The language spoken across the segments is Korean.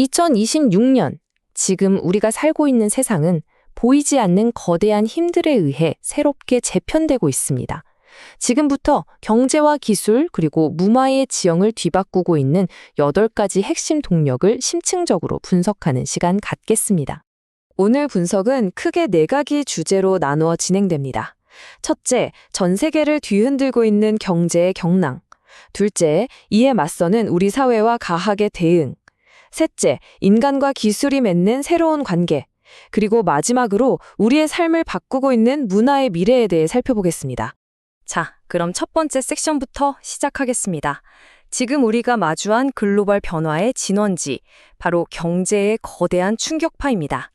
2026년, 지금 우리가 살고 있는 세상은 보이지 않는 거대한 힘들에 의해 새롭게 재편되고 있습니다. 지금부터 경제와 기술 그리고 문화의 지형을 뒤바꾸고 있는 8가지 핵심 동력을 심층적으로 분석하는 시간 갖겠습니다. 오늘 분석은 크게 4가지 주제로 나누어 진행됩니다. 첫째, 전 세계를 뒤흔들고 있는 경제의 경랑. 둘째, 이에 맞서는 우리 사회와 과학의 대응. 셋째, 인간과 기술이 맺는 새로운 관계. 그리고 마지막으로 우리의 삶을 바꾸고 있는 문화의 미래에 대해 살펴보겠습니다. 자, 그럼 첫 번째 섹션부터 시작하겠습니다. 지금 우리가 마주한 글로벌 변화의 진원지, 바로 경제의 거대한 충격파입니다.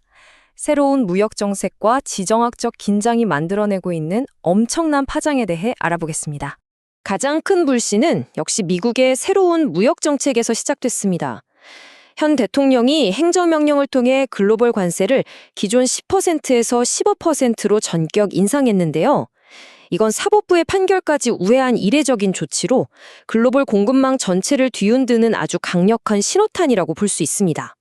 새로운 무역 정책과 지정학적 긴장이 만들어내고 있는 엄청난 파장에 대해 알아보겠습니다. 가장 큰 불씨는 역시 미국의 새로운 무역 정책에서 시작됐습니다. 현 대통령이 행정명령을 통해 글로벌 관세를 기존 10%에서 15%로 전격 인상했는데요. 이건 사법부의 판결까지 우회한 이례적인 조치로 글로벌 공급망 전체를 뒤흔드는 아주 강력한 신호탄이라고 볼 수 있습니다.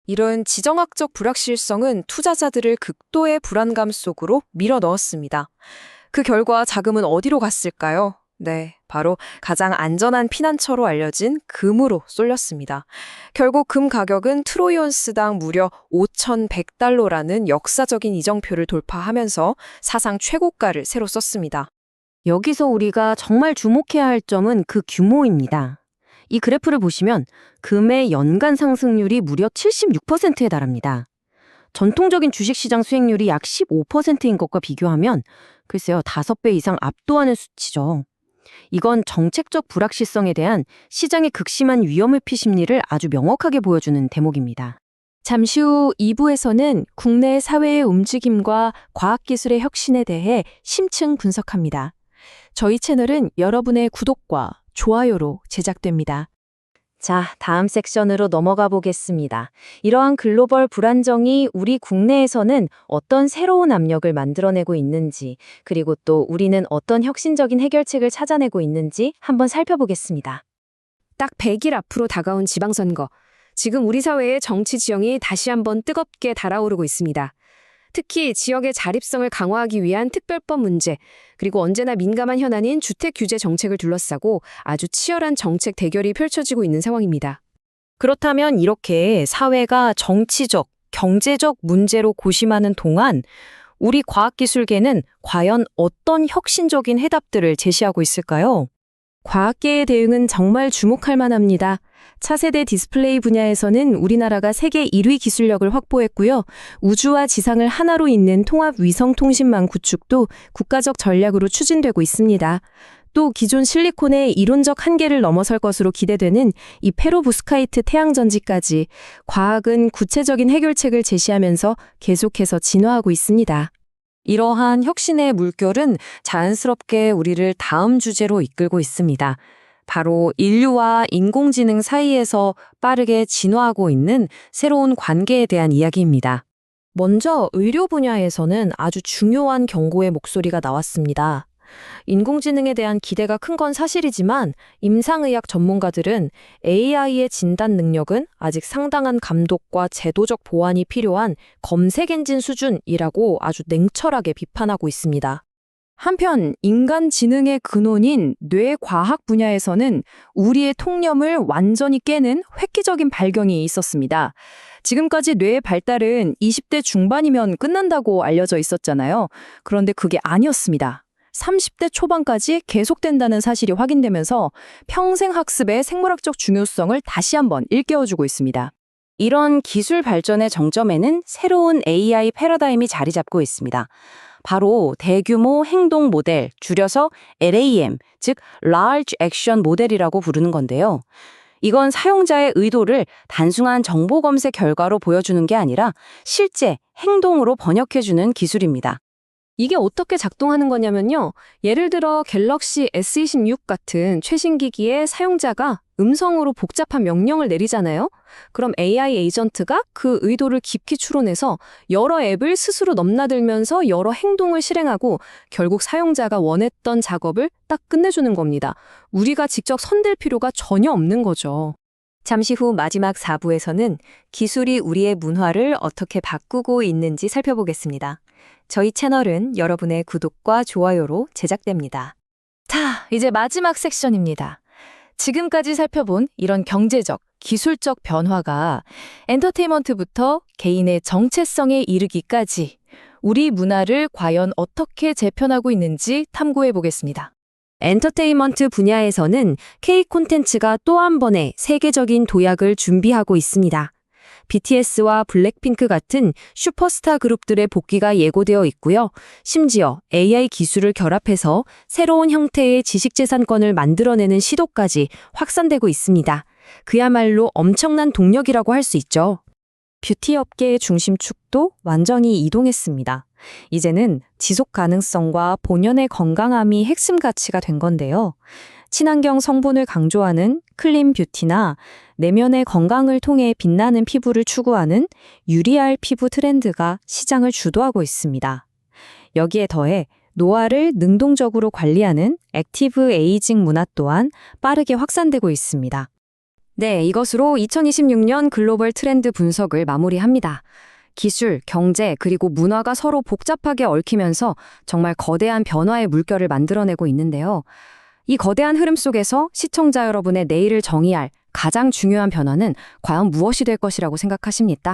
이런 지정학적 불확실성은 투자자들을 극도의 불안감 속으로 밀어넣었습니다. 그 결과 자금은 어디로 갔을까요? 네, 바로 가장 안전한 피난처로 알려진 금으로 쏠렸습니다. 결국 금 가격은 트로이 온스당 무려 5,100달러라는 역사적인 이정표를 돌파하면서 사상 최고가를 새로 썼습니다. 여기서 우리가 정말 주목해야 할 점은 그 규모입니다. 이 그래프를 보시면 금의 연간 상승률이 무려 76%에 달합니다. 전통적인 주식시장 수익률이 약 15%인 것과 비교하면 글쎄요, 5배 이상 압도하는 수치죠. 이건 정책적 불확실성에 대한 시장의 극심한 위험의식 심리를 아주 명확하게 보여주는 대목입니다. 잠시 후 2부에서는 국내 사회의 움직임과 과학기술의 혁신에 대해 심층 분석합니다. 저희 채널은 여러분의 구독과 좋아요로 제작됩니다. 자, 다음 섹션으로 넘어가 보겠습니다. 이러한 글로벌 불안정이 우리 국내에서는 어떤 새로운 압력을 만들어내고 있는지, 그리고 또 우리는 어떤 혁신적인 해결책을 찾아내고 있는지 한번 살펴보겠습니다. 딱 100일 앞으로 다가온 지방선거. 지금 우리 사회의 정치 지형이 다시 한번 뜨겁게 달아오르고 있습니다. 특히 지역의 자립성을 강화하기 위한 특별법 문제, 그리고 언제나 민감한 현안인 주택 규제 정책을 둘러싸고 아주 치열한 정책 대결이 펼쳐지고 있는 상황입니다. 그렇다면 이렇게 사회가 정치적, 경제적 문제로 고심하는 동안 우리 과학기술계는 과연 어떤 혁신적인 해답들을 제시하고 있을까요? 과학계의 대응은 정말 주목할 만합니다. 차세대 디스플레이 분야에서는 우리나라가 세계 1위 기술력을 확보했고요. 우주와 지상을 하나로 잇는 통합 위성통신망 구축도 국가적 전략으로 추진되고 있습니다. 또 기존 실리콘의 이론적 한계를 넘어설 것으로 기대되는 이 페로부스카이트 태양전지까지 과학은 구체적인 해결책을 제시하면서 계속해서 진화하고 있습니다. 이러한 혁신의 물결은 자연스럽게 우리를 다음 주제로 이끌고 있습니다. 바로 인류와 인공지능 사이에서 빠르게 진화하고 있는 새로운 관계에 대한 이야기입니다. 먼저 의료 분야에서는 아주 중요한 경고의 목소리가 나왔습니다. 인공지능에 대한 기대가 큰 건 사실이지만 임상의학 전문가들은 AI의 진단 능력은 아직 상당한 감독과 제도적 보완이 필요한 검색 엔진 수준이라고 아주 냉철하게 비판하고 있습니다. 한편 인간 지능의 근원인 뇌과학 분야에서는 우리의 통념을 완전히 깨는 획기적인 발견이 있었습니다. 지금까지 뇌의 발달은 20대 중반이면 끝난다고 알려져 있었잖아요. 그런데 그게 아니었습니다. 30대 초반까지 계속된다는 사실이 확인되면서 평생 학습의 생물학적 중요성을 다시 한번 일깨워주고 있습니다. 이런 기술 발전의 정점에는 새로운 AI 패러다임이 자리 잡고 있습니다. 바로 대규모 행동 모델, 줄여서 LAM, 즉 Large Action 모델이라고 부르는 건데요. 이건 사용자의 의도를 단순한 정보 검색 결과로 보여주는 게 아니라 실제 행동으로 번역해주는 기술입니다. 이게 어떻게 작동하는 거냐면요. 예를 들어 갤럭시 S26 같은 최신 기기의 사용자가 음성으로 복잡한 명령을 내리잖아요. 그럼 AI 에이전트가 그 의도를 깊이 추론해서 여러 앱을 스스로 넘나들면서 여러 행동을 실행하고 결국 사용자가 원했던 작업을 딱 끝내주는 겁니다. 우리가 직접 손댈 필요가 전혀 없는 거죠. 잠시 후 마지막 4부에서는 기술이 우리의 문화를 어떻게 바꾸고 있는지 살펴보겠습니다. 저희 채널은 여러분의 구독과 좋아요로 제작됩니다. 자, 이제 마지막 섹션입니다. 지금까지 살펴본 이런 경제적, 기술적 변화가 엔터테인먼트부터 개인의 정체성에 이르기까지 우리 문화를 과연 어떻게 재편하고 있는지 탐구해 보겠습니다. 엔터테인먼트 분야에서는 K 콘텐츠가 또 한 번의 세계적인 도약을 준비하고 있습니다. BTS와 블랙핑크 같은 슈퍼스타 그룹들의 복귀가 예고되어 있고요. 심지어 AI 기술을 결합해서 새로운 형태의 지식재산권을 만들어내는 시도까지 확산되고 있습니다. 그야말로 엄청난 동력이라고 할 수 있죠. 뷰티 업계의 중심축도 완전히 이동했습니다. 이제는 지속 가능성과 본연의 건강함이 핵심 가치가 된 건데요. 친환경 성분을 강조하는 클린 뷰티나 내면의 건강을 통해 빛나는 피부를 추구하는 유리알 피부 트렌드가 시장을 주도하고 있습니다. 여기에 더해 노화를 능동적으로 관리하는 액티브 에이징 문화 또한 빠르게 확산되고 있습니다. 네, 이것으로 2026년 글로벌 트렌드 분석을 마무리합니다. 기술, 경제, 그리고 문화가 서로 복잡하게 얽히면서 정말 거대한 변화의 물결을 만들어내고 있는데요. 이 거대한 흐름 속에서 시청자 여러분의 내일을 정의할 가장 중요한 변화는 과연 무엇이 될 것이라고 생각하십니까?